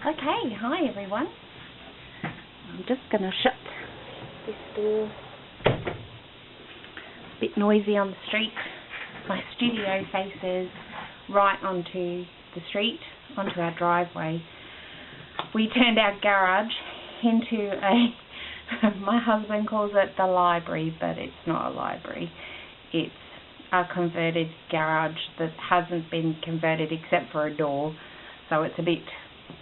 Okay, hi everyone. I'm just going to shut this door. A bit noisy on the street. My studio faces right onto the street, onto our driveway. We turned our garage into my husband calls it the library, but it's not a library. It's a converted garage that hasn't been converted except for a door, so it's a bit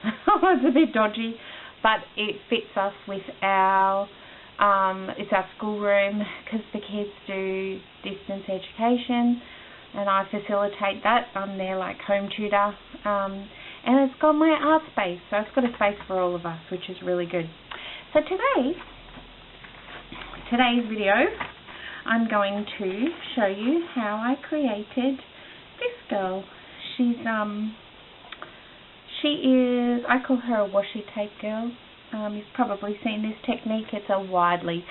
it's a bit dodgy, but it fits us with our it's our schoolroom because the kids do distance education and I facilitate that. I'm their like home tutor, and it's got my art space, so it's got a space for all of us, which is really good. So today's video, I'm going to show you how I created this girl. She is, I call her a Washi Tape Girl. You've probably seen this technique. It's a widely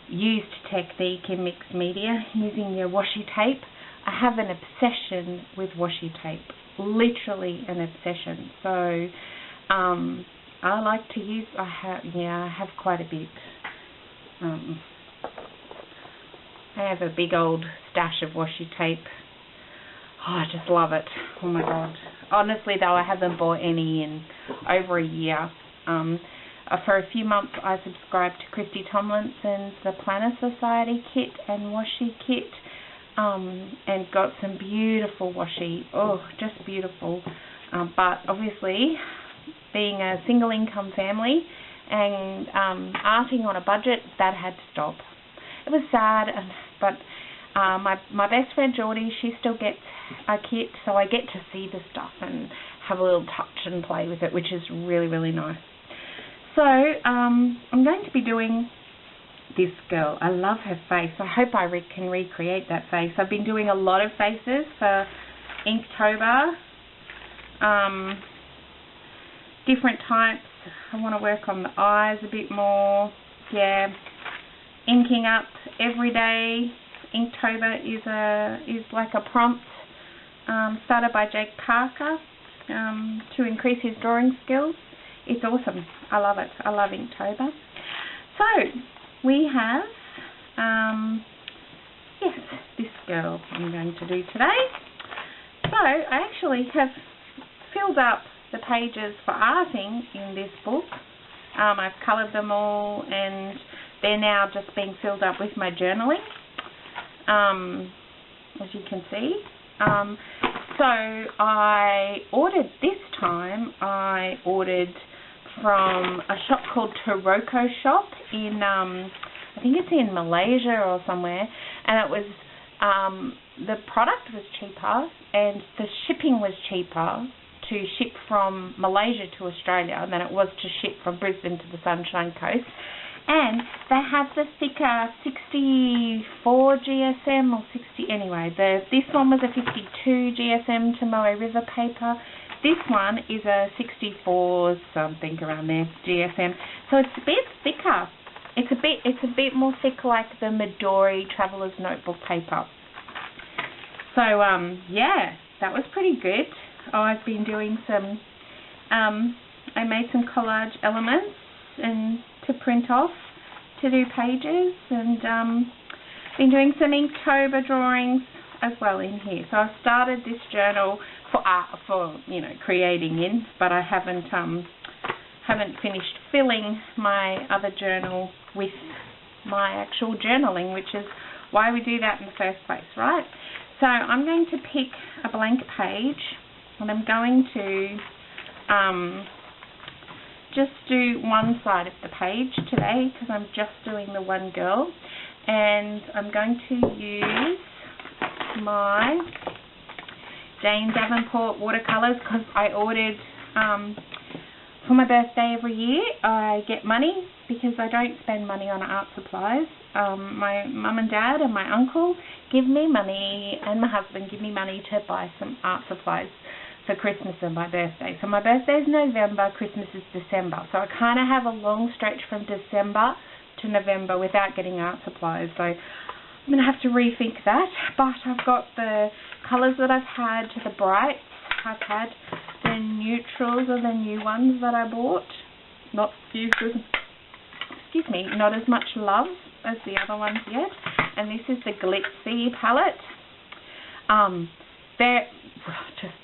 used technique in mixed media, using your washi tape. I have an obsession with washi tape, literally an obsession. So I like to use, I have quite a bit. I have a big old stash of washi tape. Oh, I just love it. Oh my God. Honestly though, I haven't bought any in over a year. For a few months I subscribed to Christy Tomlinson's The Planner Society kit and washi kit, and got some beautiful washi. Oh, just beautiful. But obviously, being a single income family and arting on a budget, that had to stop. It was sad, but my best friend Geordie, she still gets a kit, so I get to see the stuff and have a little touch and play with it, which is really, really nice. So I'm going to be doing this girl. I love her face. I hope I can recreate that face. I've been doing a lot of faces for Inktober, different types. I want to work on the eyes a bit more. Yeah, inking up every day. Inktober is like a prompt started by Jake Parker to increase his drawing skills. It's awesome. I love it. I love Inktober. So we have yes, this girl I'm going to do today. So I actually have filled up the pages for arting in this book. I've coloured them all and they're now just being filled up with my journaling, as you can see. So I ordered this time, I ordered from a shop called Taroko Shop in, I think it's in Malaysia or somewhere, and it was, the product was cheaper and the shipping was cheaper to ship from Malaysia to Australia than it was to ship from Brisbane to the Sunshine Coast. And they have the thicker 64 GSM or 60, anyway, this one was a 52 GSM to Moe River paper. This one is a 64 something around there GSM. So it's a bit thicker. It's a bit more thick, like the Midori Traveller's Notebook paper. So yeah, that was pretty good. I've been doing some, I made some collage elements and to print off to do pages, and been doing some Inktober drawings as well in here. So I've started this journal for art, for creating in, but I haven't finished filling my other journal with my actual journaling, which is why we do that in the first place, right? So I'm going to pick a blank page and I'm going to just do one side of the page today because I'm just doing the one girl, and I'm going to use my Jane Davenport watercolours because I ordered for my birthday every year. I get money because I don't spend money on art supplies. My mum and dad and my uncle give me money, and my husband give me money to buy some art supplies for Christmas and my birthday. So my birthday is November, Christmas is December. So I kind of have a long stretch from December to November without getting art supplies. So I'm going to have to rethink that. But I've got the colours that I've had, the brights. I've had The neutrals are the new ones that I bought. Not excuse me, not as much love as the other ones yet. And this is the Glitzy palette. They're just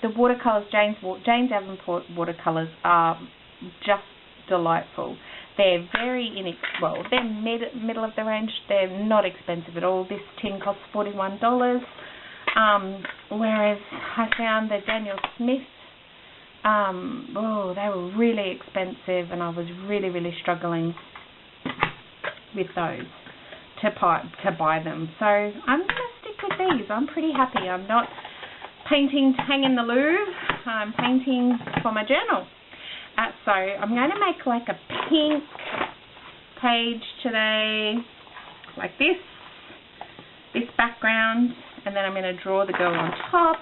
the watercolors. Jane Davenport watercolors are just delightful. They're very they're middle of the range. They're not expensive at all. This tin costs $41. Whereas I found the Daniel Smith, they were really expensive, and I was really struggling with those to buy them. So I'm going to stick with these. I'm pretty happy. I'm not painting to hang in the Louvre. I'm painting for my journal. So I'm going to make like a pink page today, like this background, and then I'm going to draw the girl on top.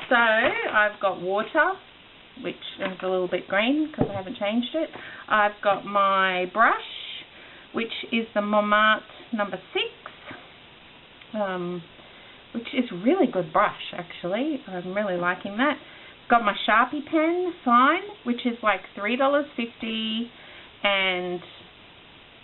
So I've got water, which is a little bit green because I haven't changed it. I've got my brush, which is the Montmartre number 6, which is a really good brush actually. I'm really liking that. Got my Sharpie pen, Fine, which is like $3.50 and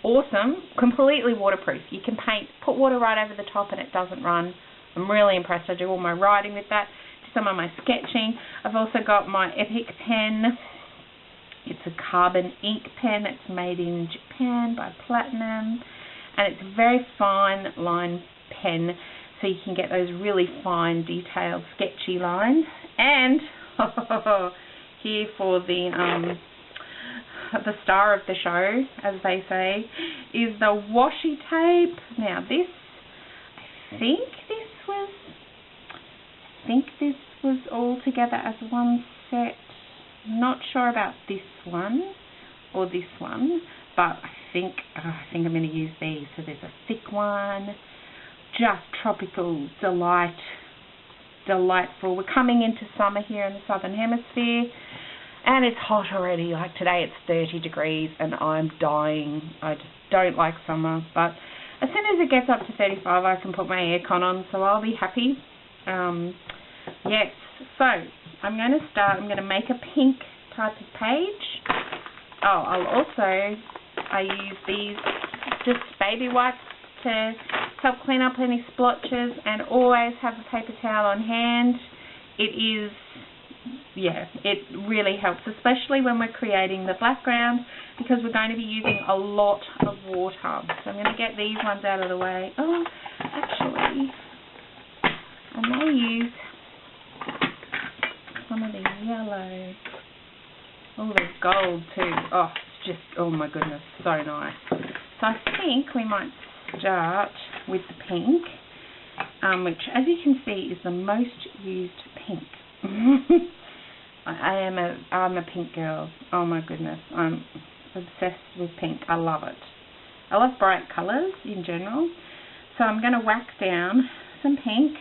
awesome, completely waterproof. You can put water right over the top and it doesn't run. I'm really impressed. I do all my writing with that, some of my sketching. I've also got my Epic pen. It's a carbon ink pen. It's made in Japan by Platinum, and it's a very fine line pen, so you can get those really fine, detailed, sketchy lines. And here for the star of the show, as they say, is the washi tape. Now this, I think this was all together as one set. Not sure about this one or this one, but I think I'm going to use these. So there's a thick one, just tropical delight. Delightful. We're coming into summer here in the Southern Hemisphere, and it's hot already. Like today it's 30 degrees and I'm dying. I just don't like summer, but as soon as it gets up to 35 I can put my aircon on, so I'll be happy. Yes, so I'm going to start. I'm going to make a pink type of page. I use these just baby wipes to help clean up any splotches, and always have a paper towel on hand. It really helps, especially when we're creating the background, because we're going to be using a lot of water. So I'm going to get these ones out of the way. Oh, actually, I may use some of the yellow. Oh, there's gold too. Oh, it's just, oh my goodness, so nice. So I think we might start with the pink, which, as you can see, is the most used pink. I'm a pink girl. Oh my goodness, I'm obsessed with pink. I love it. I love bright colours in general. So I'm going to whack down some pink,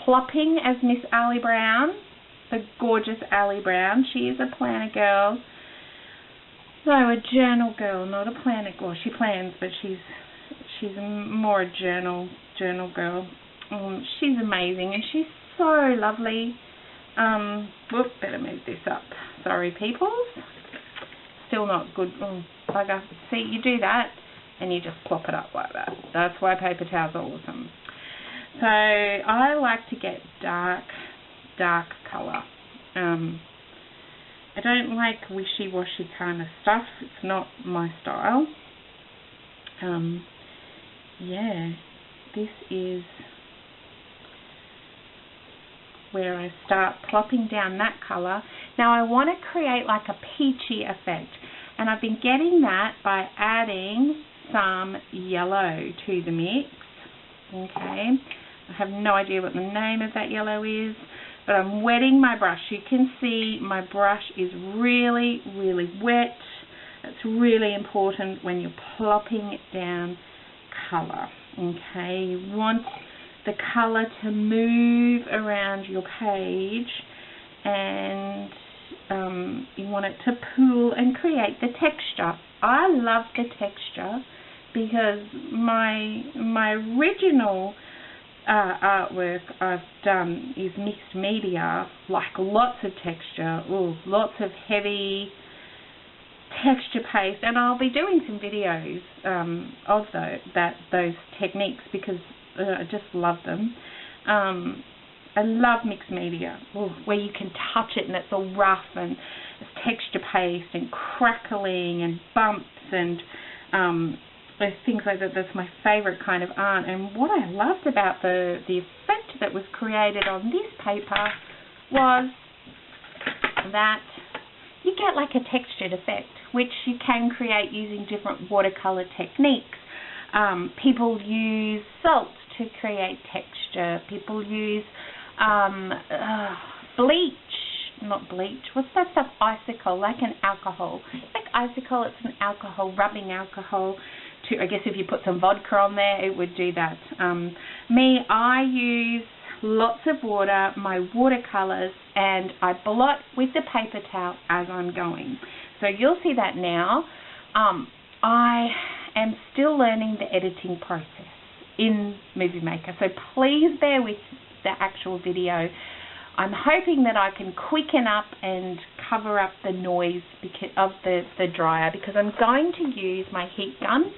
plopping as Miss Ali Brown, the gorgeous Ali Brown. She is a planner girl. No, a journal girl, not a planner girl. She plans, but she's more a journal girl. She's amazing, and she's so lovely. Whoop, better move this up. Sorry, peoples. Still not good. Oh, bugger. See, you do that, and you just plop it up like that. That's why paper towels are awesome. So I like to get dark colour. I don't like wishy-washy kind of stuff. It's not my style. Yeah, this is where I start plopping down that colour. Now I want to create like a peachy effect, and I've been getting that by adding some yellow to the mix. Okay, I have no idea what the name of that yellow is, but I'm wetting my brush. You can see my brush is really wet. It's really important when you're plopping down colour. Okay, you want the colour to move around your page, and you want it to pool and create the texture. I love the texture because my original artwork I've done is mixed media, like lots of texture, lots of heavy texture paste, and I'll be doing some videos of those techniques because I just love them. I love mixed media, where you can touch it and it's all rough and it's texture paste and crackling and bumps and those things like that. That's my favourite kind of art. And what I loved about the effect that was created on this paper was that you get like a textured effect, which you can create using different watercolour techniques. People use salt to create texture. People use what's that stuff? Icicle, like an alcohol. Like icicle, it's an alcohol, rubbing alcohol. I guess if you put some vodka on there, it would do that. I use lots of water, my watercolours, and I blot with the paper towel as I'm going. So you'll see that now. I am still learning the editing process in Movie Maker, so please bear with the actual video. I'm hoping that I can quicken up and cover up the noise of the dryer, because I'm going to use my heat gun.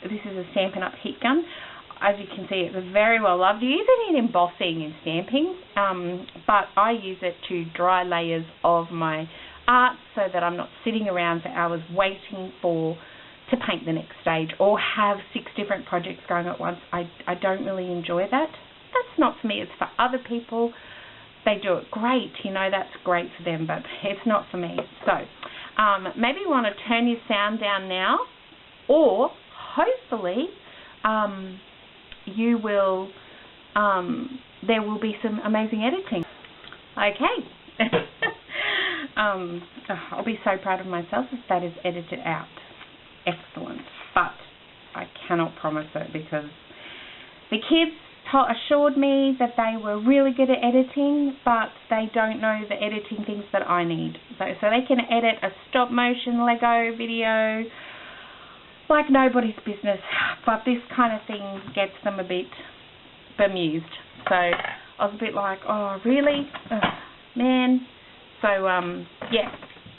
This is a Stampin' Up! Heat gun. As you can see, it's very well loved. You use it in embossing and stamping, but I use it to dry layers of my art so that I'm not sitting around for hours waiting to paint the next stage or have 6 different projects going at once. I don't really enjoy that. That's not for me. It's for other people. They do it great, that's great for them, but it's not for me. So maybe you want to turn your sound down now, or hopefully there will be some amazing editing. Okay. I'll be so proud of myself if that is edited out. Excellent. But I cannot promise it, because the kids assured me that they were really good at editing, but they don't know the editing things that I need. So they can edit a stop motion Lego video like nobody's business, but this kind of thing gets them a bit bemused. So I was a bit like, oh really? Man. So yeah,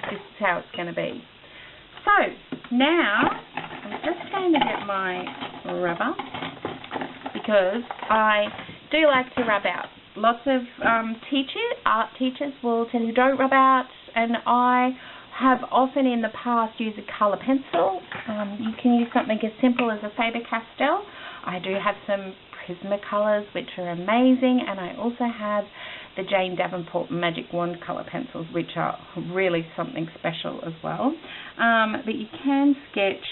this is how it's going to be. So now I'm just going to get my rubber, because I do like to rub out. Lots of art teachers will tell you don't rub out, and I have often in the past used a colour pencil. You can use something as simple as a Faber-Castell. I do have some Prismacolors, which are amazing, and I also have the Jane Davenport Magic Wand colour pencils, which are really something special as well. But you can sketch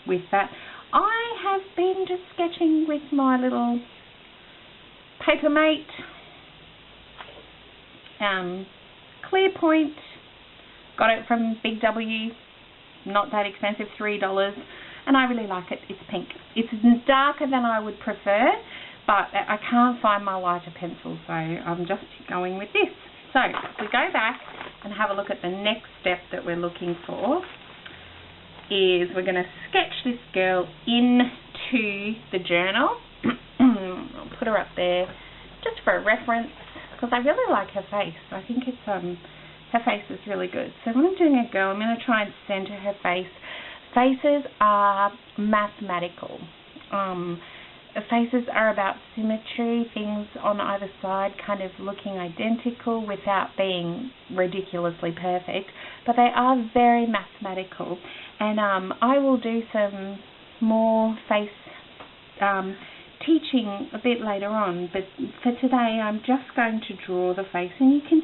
with that. I have been just sketching with my little Papermate clear point. Got it from Big W, not that expensive, $3, and I really like it. It's pink. It's darker than I would prefer, but I can't find my lighter pencil, so I'm just going with this. So if we go back and have a look at the next step that we're looking for, is we're going to sketch this girl into the journal. I'll put her up there just for a reference, because I really like her face. I think it's her face is really good. So when I'm doing a girl, I'm going to try and center her face. Faces are mathematical. Faces are about symmetry, things on either side kind of looking identical without being ridiculously perfect, but they are very mathematical. And I will do some more face teaching a bit later on, but for today I'm just going to draw the face, and you can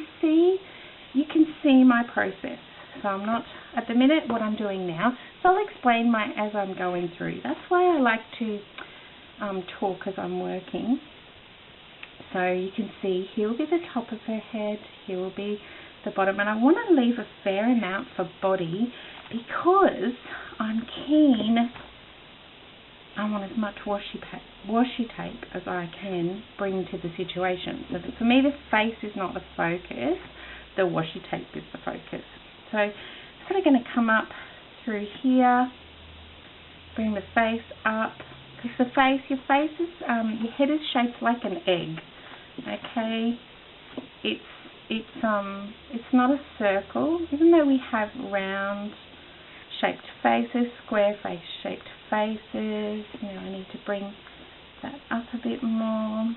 see my process. So I'm not at the minute what I'm doing now, so I'll explain as I'm going through. That's why I like to talk as I'm working. So you can see here will be the top of her head, here will be the bottom, and I want to leave a fair amount for body, because I'm keen. I want as much washi tape as I can bring to the situation. So that for me, the face is not the focus, the washi tape is the focus. So I'm sort of going to come up through here, bring the face up, because your head is shaped like an egg. Okay, it's not a circle, even though we have round shaped faces, square face shaped faces. Now I need to bring that up a bit more.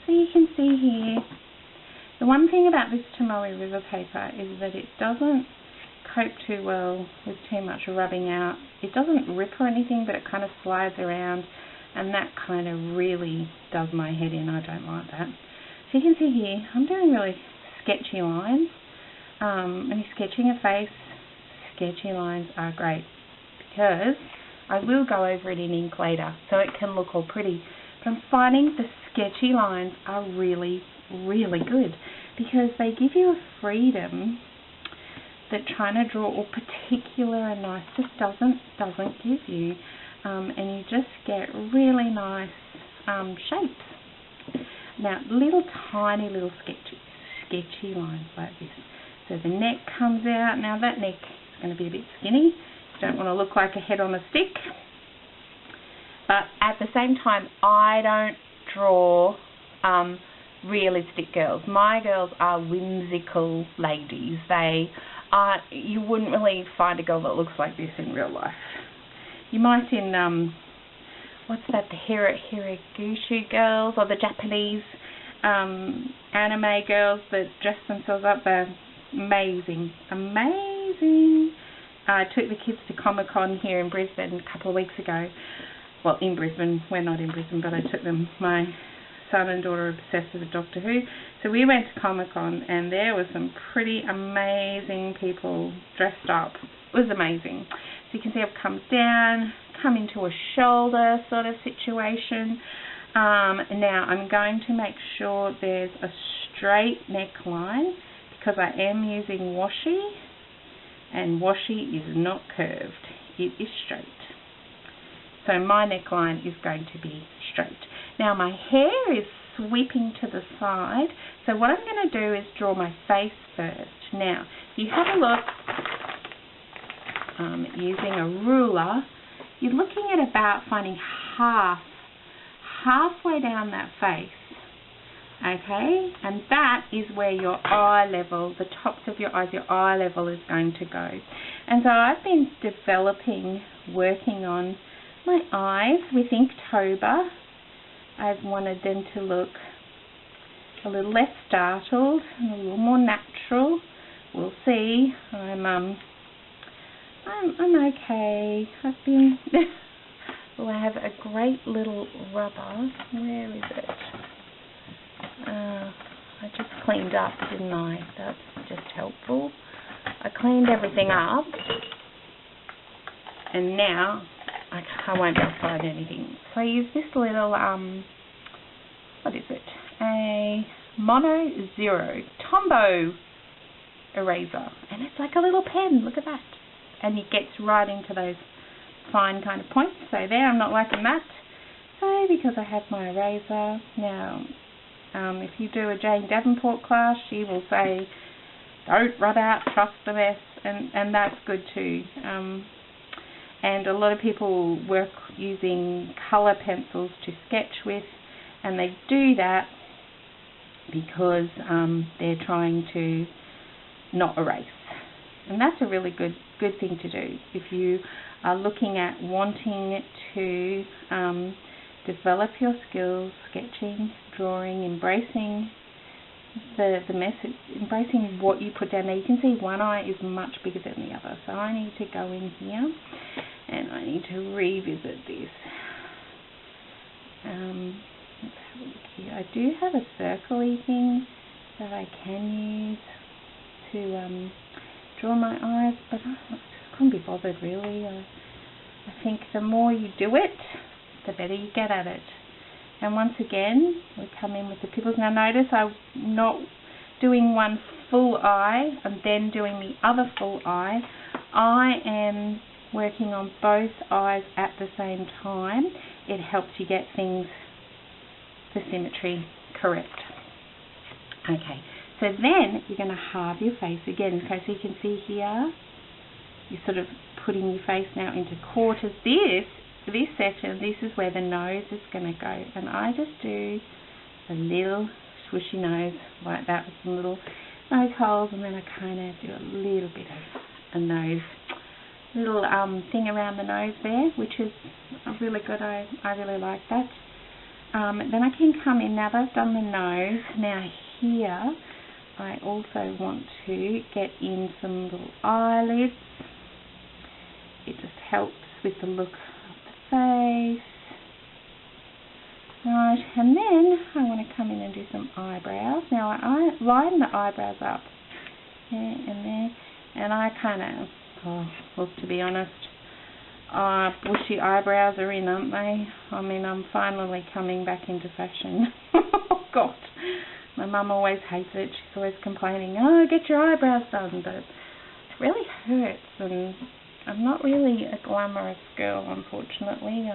So you can see here, the one thing about this Tomoe River paper is that it doesn't cope too well with too much rubbing out. It doesn't rip or anything, but it kind of slides around, and that kind of really does my head in. I don't like that. So you can see here, I'm doing really sketchy lines. When you're sketching a face, sketchy lines are great, because I will go over it in ink later so it can look all pretty. But I'm finding the sketchy lines are really, really good, because they give you a freedom that trying to draw all particular and nice just doesn't give you, and you just get really nice shapes. Now, tiny little sketchy lines like this. So the neck comes out. Now that neck is going to be a bit skinny. You don't want to look like a head on a stick. But at the same time, I don't draw realistic girls. My girls are whimsical ladies. You wouldn't really find a girl that looks like this in real life. You might in what's that, the Hiraguchi girls, or the Japanese anime girls that dress themselves up. They're amazing. I took the kids to Comic-Con here in Brisbane a couple of weeks ago. Well, in Brisbane. We're not in Brisbane, but I took them. My son and daughter are obsessed with Doctor Who. So we went to Comic-Con, and there were some pretty amazing people dressed up. It was amazing. So you can see it comes down, come into a shoulder sort of situation. Now I'm going to make sure there's a straight neckline, because I am using washi, and washi is not curved. It is straight. So my neckline is going to be straight. Now my hair is sweeping to the side, so what I'm going to do is draw my face first. Now, if you have a look, using a ruler, you're looking at about finding halfway down that face, okay? And that is where your eye level, the tops of your eyes, your eye level is going to go. And so I've been working on my eyes with Inktober. I've wanted them to look a little less startled and a little more natural. We'll see. I'm okay. I've been well, I have a great little rubber. Where is it? I just cleaned up, didn't I? That's just helpful. I cleaned everything up, and now I won't be able to find anything. So I use this little, what is it? A Mono Zero Tombow eraser. And it's like a little pen, look at that. And it gets right into those fine kind of points. So there, I'm not liking that. So because I have my eraser, now if you do a Jane Davenport class, she will say, don't rub out, trust the mess, and that's good too. And a lot of people work using colour pencils to sketch with, and they do that because they're trying to not erase. And that's a really good thing to do if you are looking at wanting to develop your skills, sketching, drawing, embracing the message, embracing what you put down. Now you can see one eye is much bigger than the other, so I need to go in here and I need to revisit this. Let's have a look here. I do have a circle-y thing that I can use to draw my eyes, but I just can't be bothered really. I think the more you do it, the better you get at it. And once again, we come in with the pupils. Now notice I'm not doing one full eye and then doing the other full eye. I am working on both eyes at the same time. It helps you get things, the symmetry correct. Okay, so then you're going to halve your face again. Okay, so you can see here, you're sort of putting your face now into quarters. This this section, this is where the nose is going to go, and I just do a little swooshy nose like that with some little nose holes, and then I kind of do a little bit of a nose, little thing around the nose there, which is really good. I really like that. Then I can come in, now that I've done the nose, now here I also want to get in some little eyelids. It just helps with the look of the face. Right, and then I want to come in and do some eyebrows. Now I line the eyebrows up there and there, and I kind of, look, to be honest, bushy eyebrows are in, aren't they? I mean, I'm finally coming back into fashion. Oh God, my mum always hates it. She's always complaining, oh, get your eyebrows done, but it really hurts, and I'm not really a glamorous girl, unfortunately.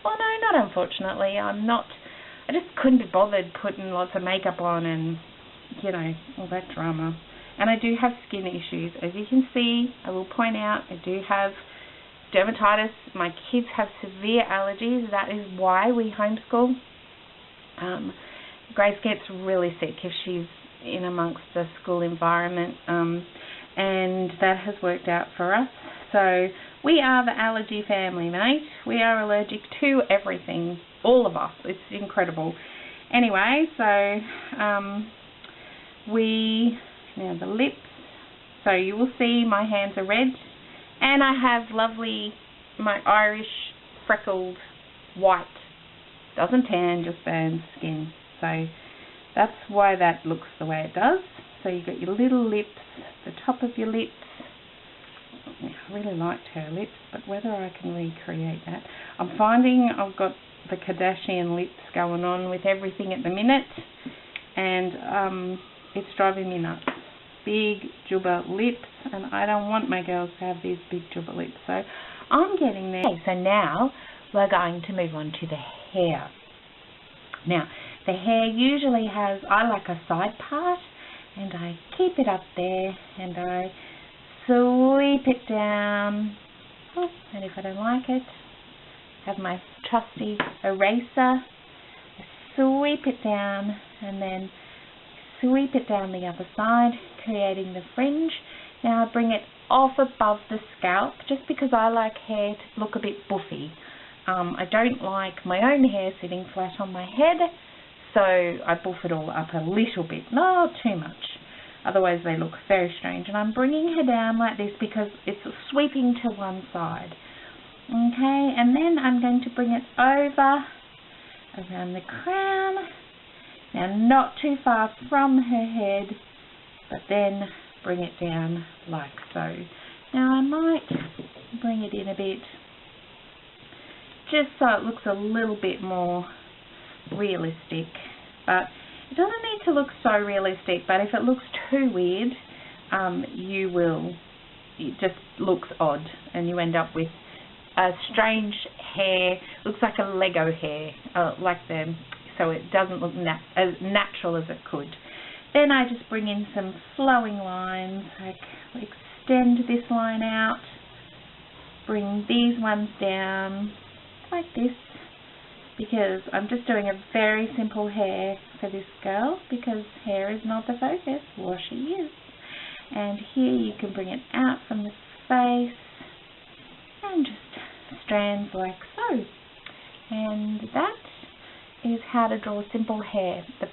Well, no, not unfortunately. I just couldn't be bothered putting lots of makeup on and, you know, all that drama. And I do have skin issues. As you can see, I will point out, I do have dermatitis. My kids have severe allergies. That is why we homeschool. Grace gets really sick if she's in amongst the school environment, and that has worked out for us. So we are the allergy family, mate. We are allergic to everything, all of us. It's incredible. Anyway, so now the lips. So you will see my hands are red, and I have lovely, my Irish freckled white. Doesn't tan, just burns skin. So that's why that looks the way it does. So you've got your little lips, the top of your lips. I really liked her lips, but whether I can recreate that. I'm finding I've got the Kardashian lips going on with everything at the minute, and it's driving me nuts. Big jubber lips, and I don't want my girls to have these big jubber lips, so I'm getting there. Okay, so now we're going to move on to the hair. Now, the hair usually has, I like a side part, and I keep it up there, and I sweep it down, and if I don't like it, have my trusty eraser, sweep it down, and then sweep it down the other side, creating the fringe. Now I bring it off above the scalp, just because I like hair to look a bit buffy. I don't like my own hair sitting flat on my head, so I buff it all up a little bit, not too much. Otherwise they look very strange. And I'm bringing her down like this because it's sweeping to one side. Okay, and then I'm going to bring it over around the crown. Now not too far from her head, but then bring it down like so. Now I might bring it in a bit, just so it looks a little bit more realistic. But it doesn't need to look so realistic, but if it looks too weird, it just looks odd, and you end up with a strange hair, looks like a Lego hair, so it doesn't look as natural as it could. Then I just bring in some flowing lines, like extend this line out, bring these ones down like this, because I'm just doing a very simple hair for this girl, because hair is not the focus, washi is. And here you can bring it out from the face and just strands like so. And that is how to draw simple hair. The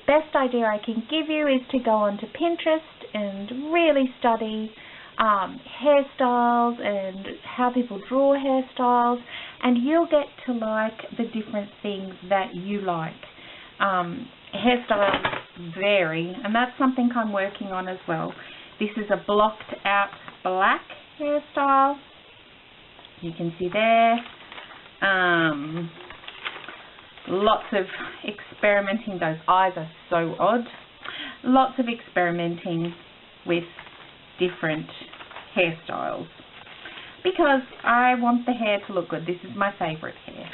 best idea I can give you is to go onto Pinterest and really study hairstyles and how people draw hairstyles, and you'll get to like the different things that you like. Hairstyles vary, and that's something I'm working on as well. This is a blocked out black hairstyle. You can see there. Lots of experimenting. Those eyes are so odd. Lots of experimenting with different hairstyles, because I want the hair to look good. This is my favourite hair.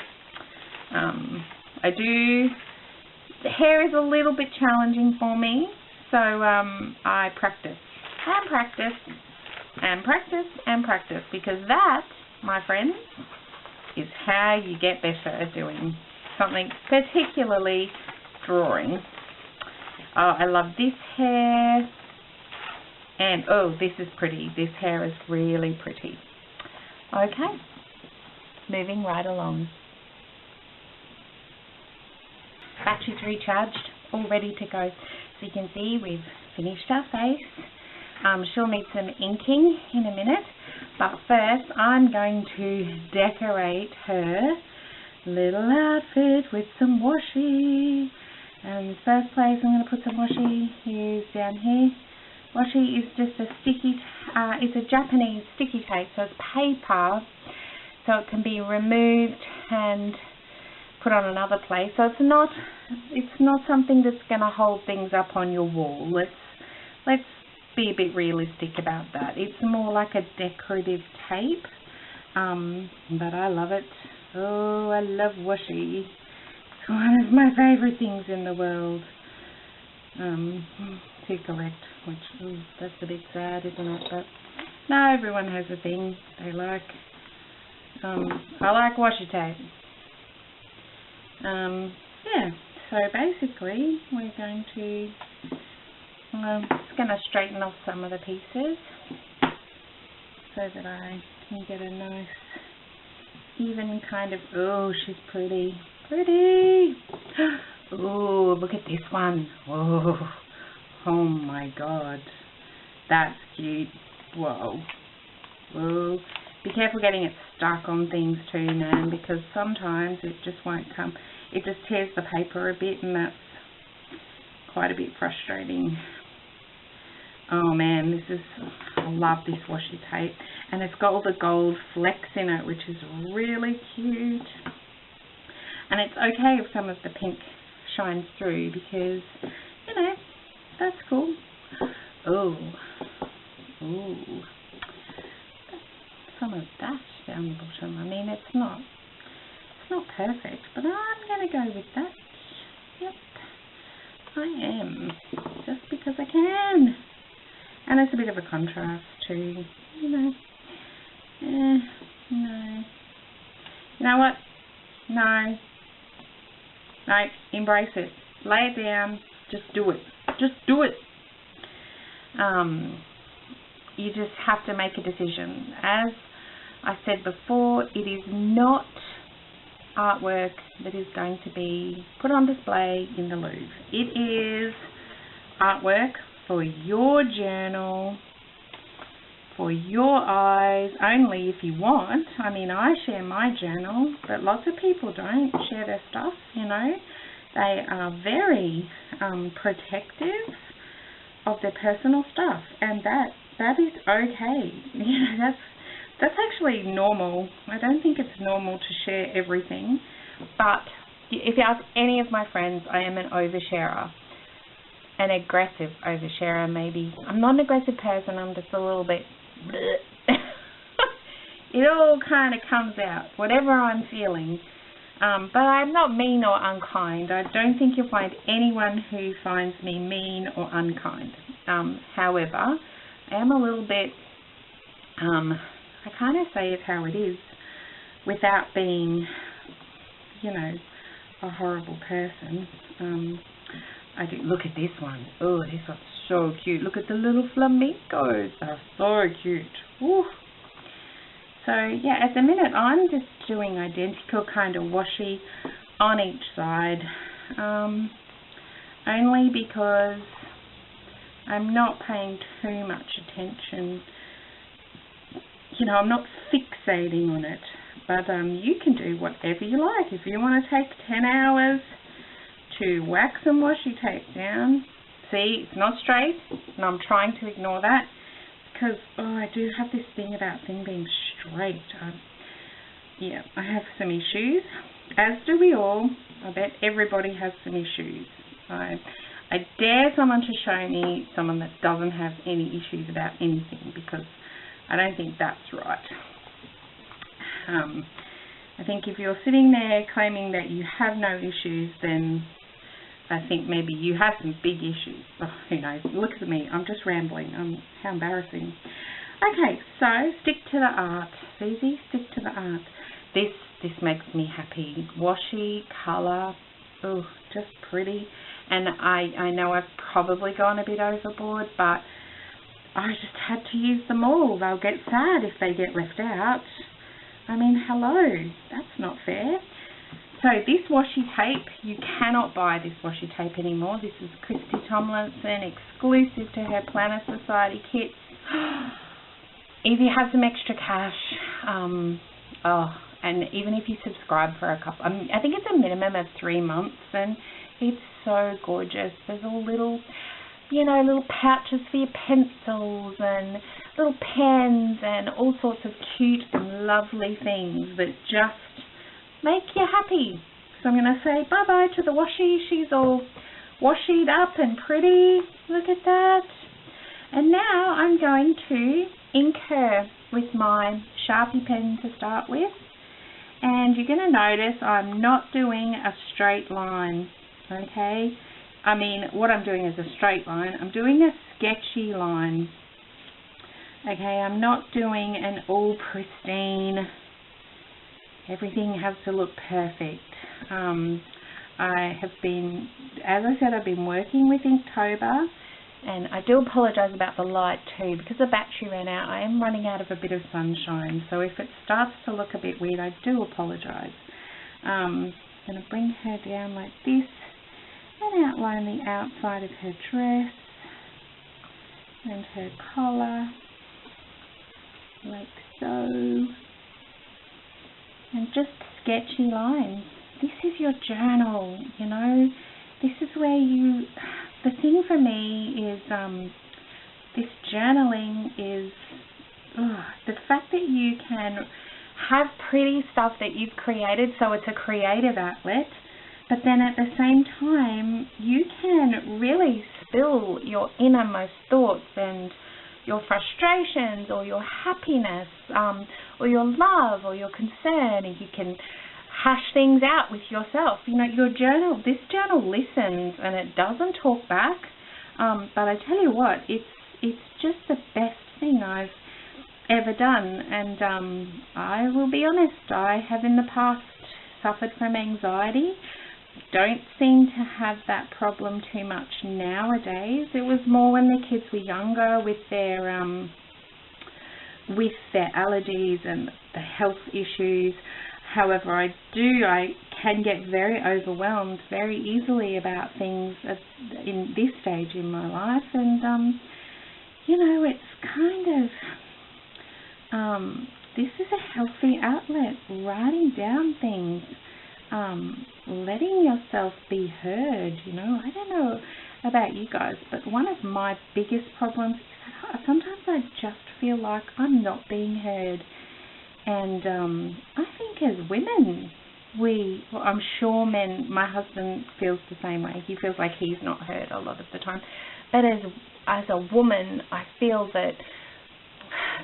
The hair is a little bit challenging for me, so I practice and practice and practice and practice, because that my friends, is how you get better doing something, particularly drawing. Oh, I love this hair. And, oh, this is pretty. This hair is really pretty. Okay, moving right along. Batteries recharged, all ready to go. So you can see we've finished our face. She'll need some inking in a minute, but first I'm going to decorate her little outfit with some washi. And first place I'm going to put some washi is down here. Washi is just a sticky, it's a Japanese sticky tape, so it's paper, so it can be removed and put on another place. So it's not something that's going to hold things up on your wall. Let's be a bit realistic about that. It's more like a decorative tape, but I love it. Oh, I love washi. It's one of my favourite things in the world. To collect, which that's a bit sad, isn't it? But no, everyone has a thing they like. I like washi tape. Yeah, so basically we're going to just going to straighten off some of the pieces so that I can get a nice even kind of, oh, she's pretty. Oh, look at this one. Whoa. Oh my god. That's cute. Whoa. Whoa. Be careful getting it stuck on things too, man, because sometimes it just won't come. It just tears the paper a bit, and that's quite a bit frustrating. Oh man, I love this washi tape. And it's got all the gold flecks in it, which is really cute. And it's okay if some of the pink shines through because, you know, that's cool. Oh. Ooh. Some of that down the bottom. I mean, it's not perfect, but I'm going to go with that. Yep. I am. Just because I can. And it's a bit of a contrast too, you know. No. You know what? No. No, embrace it. Lay it down. Just do it. Just do it. You just have to make a decision. As I said before, it is not artwork that is going to be put on display in the Louvre. It is artwork for your journal, for your eyes, only if you want. I mean, I share my journal, but lots of people don't share their stuff, you know. They are very protective of their personal stuff, and that is okay. You know, that's actually normal. I don't think it's normal to share everything, but if you ask any of my friends, I am an oversharer, an aggressive oversharer maybe. I'm not an aggressive person, I'm just a little bit it all kind of comes out, whatever I'm feeling. But I'm not mean or unkind. I don't think you'll find anyone who finds me mean or unkind. However, I am a little bit, I kind of say it how it is without being, you know, a horrible person. I do. Look at this one. Oh, this one's so cute. Look at the little flamingos. They're so cute. Woo. So yeah, at the minute I'm just doing identical kind of washi on each side, only because I'm not paying too much attention. You know, I'm not fixating on it, but you can do whatever you like. If you want to take 10 hours to whack some washi tape down, see, it's not straight, and I'm trying to ignore that. Because, I do have this thing about things being straight. Yeah, I have some issues, as do we all. I bet everybody has some issues. I dare someone to show me someone that doesn't have any issues about anything, because I don't think that's right. I think if you're sitting there claiming that you have no issues, then I think maybe you have some big issues. Oh, who knows? Look at me. I'm just rambling. How embarrassing. Okay, so stick to the art. Suzie, stick to the art. This makes me happy. Washi, colour, oh, just pretty. And I know I've probably gone a bit overboard, but I just had to use them all. They'll get sad if they get left out. I mean, hello, that's not fair. So this washi tape, you cannot buy this washi tape anymore. This is Christy Tomlinson, exclusive to her Planner Society kits. If you have some extra cash, and even if you subscribe for a couple, I think it's a minimum of 3 months, and it's so gorgeous. There's all little, little pouches for your pencils and little pens and all sorts of cute and lovely things that just make you happy. So I'm going to say bye-bye to the washi. She's all washied up and pretty. Look at that. And now I'm going to ink her with my Sharpie pen to start with. And you're going to notice I'm not doing a straight line, okay? I mean, what I'm doing is a straight line. I'm doing a sketchy line. Okay, I'm not doing an all pristine, everything has to look perfect. I have been, as I said, I've been working with Inktober, and I do apologise about the light too, because the battery ran out. I am running out of a bit of sunshine, so if it starts to look a bit weird, I do apologise. I'm going to bring her down like this and outline the outside of her dress and her collar, like so, and just sketchy lines. This is your journal, this is where the thing for me is, this journaling is, the fact that you can have pretty stuff that you've created, so it's a creative outlet, but then at the same time, you can really spill your innermost thoughts and your frustrations or your happiness or your love or your concern, and you can hash things out with yourself. Your journal, this journal listens and it doesn't talk back, but I tell you what, it's just the best thing I've ever done. And I will be honest, I have in the past suffered from anxiety. Don't seem to have that problem too much nowadays. It was more when the kids were younger with their allergies and the health issues. However, I can get very overwhelmed very easily about things in this stage in my life, and it's kind of this is a healthy outlet, writing down things, letting yourself be heard. I don't know about you guys, but one of my biggest problems is that sometimes I just feel like I'm not being heard. And I think as women, I'm sure men, my husband feels the same way. He feels like he's not heard a lot of the time. But as a woman, I feel that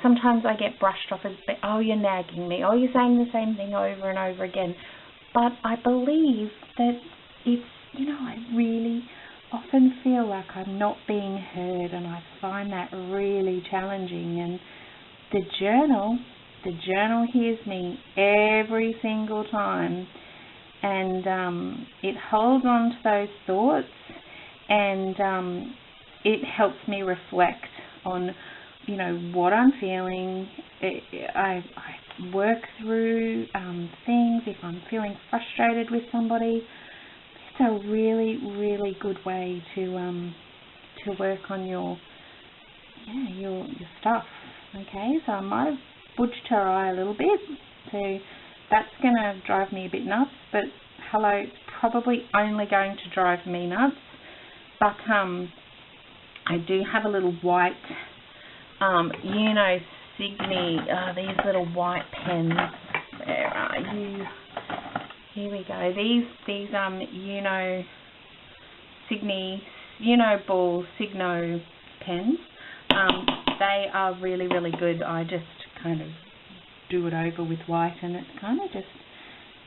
sometimes I get brushed off as, oh, you're nagging me, oh, you're saying the same thing over and over again. But I believe that it's, I really often feel like I'm not being heard, and I find that really challenging. And the journal hears me every single time, and it holds on to those thoughts, and it helps me reflect on, what I'm feeling. I work through things. If I'm feeling frustrated with somebody, it's a really, really good way to work on your stuff. Okay, so I might have budged her eye a little bit, so that's going to drive me a bit nuts, but hello, it's probably only going to drive me nuts. But I do have a little white Suzie, these little white pens. Where are you? Here we go. These Ball Signo pens. They are really, really good. I just kind of do it over with white, and it kind of just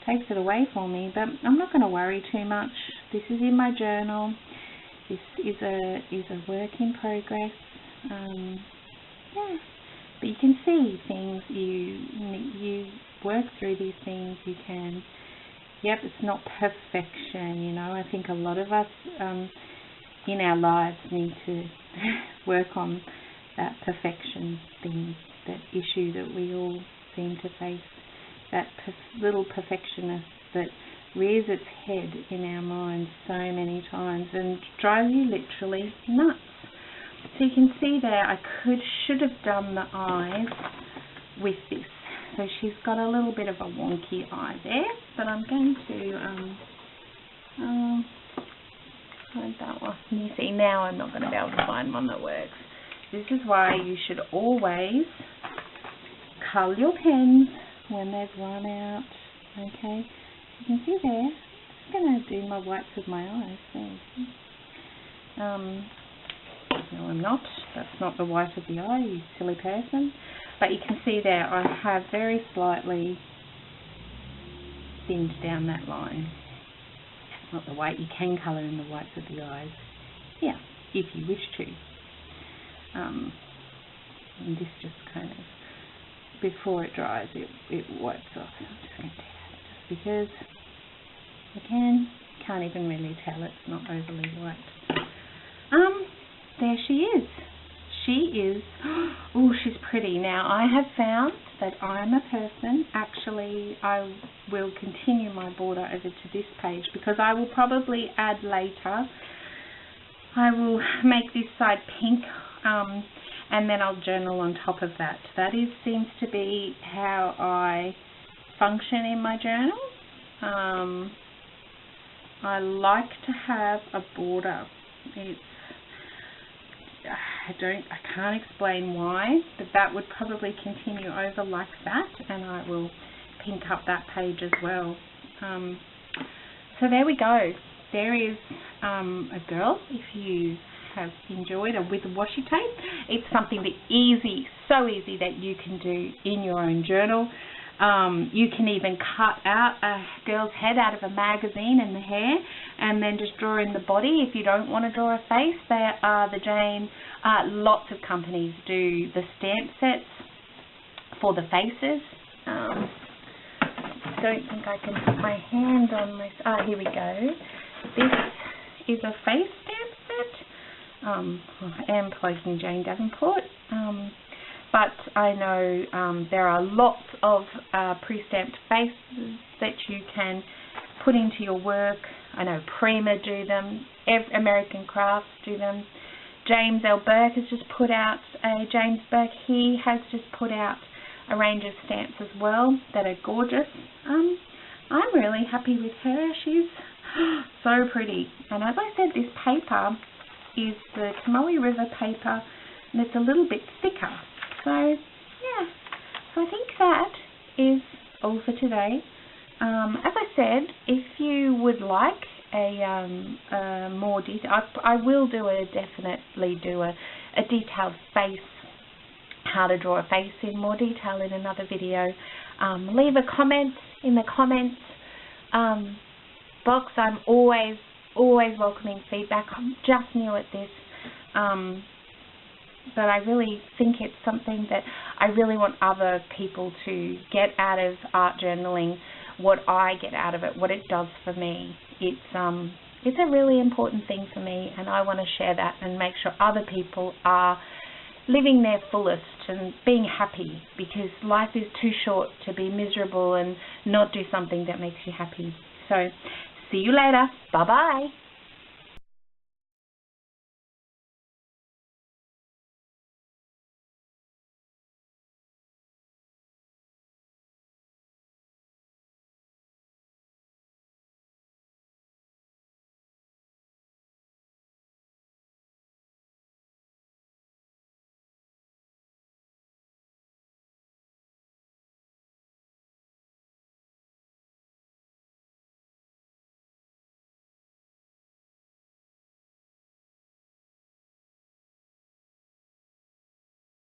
takes it away for me. But I'm not going to worry too much. This is in my journal. This is a work in progress. But you can see things, you work through these things, you can, yep, it's not perfection, you know. I think a lot of us in our lives need to work on that perfection thing, that issue that we all seem to face, that little perfectionist that rears its head in our minds so many times and drives you literally nuts. So you can see there, I should have done the eyes with this. So she's got a little bit of a wonky eye there, but I'm going to find that one. You see, now I'm not going to be able to find one that works. This is why you should always cull your pens when they've run out. Okay, you can see there. I'm going to do my whites with my eyes. No, I'm not. That's not the white of the eye, you silly person. But you can see there, I have very slightly thinned down that line. Not the white. You can colour in the whites of the eyes. Yeah, if you wish to. And this just kind of, before it dries, it wipes off. I'm just going to do that just because I can't even really tell it's not overly white. There she is. She is, oh, she's pretty. Now, I have found that I'm a person, actually, I will continue my border over to this page because I will probably add later. I will make this side pink and then I'll journal on top of that. That seems to be how I function in my journal. I like to have a border. I can't explain why, but that would probably continue over like that, and I will pink up that page as well. So there we go. There is a girl. If you have enjoyed it with washi tape, it's something so easy that you can do in your own journal. You can even cut out a girl's head out of a magazine and the hair and then just draw in the body. If you don't want to draw a face, there are the Jane, lots of companies do the stamp sets for the faces. I don't think I can put my hand on my, here we go. This is a face stamp set. I am plugging Jane Davenport. But I know there are lots of pre-stamped faces that you can put into your work. I know Prima do them, American Crafts do them. James L. Burke has just put out James Burke, he has just put out a range of stamps as well that are gorgeous. I'm really happy with her. She's so pretty. And as I said, this paper is the Kamoe River paper, and it's a little bit thicker. So, yeah, so I think that is all for today. As I said, if you would like a more detail, I will definitely do a detailed face, how to draw a face in more detail in another video. Leave a comment in the comments box. I'm always welcoming feedback. I'm just new at this. But I really think it's something that I really want other people to get out of art journaling, what I get out of it, what it does for me. It's a really important thing for me, and I want to share that and make sure other people are living their fullest and being happy, because life is too short to be miserable and not do something that makes you happy. So, see you later. Bye-bye.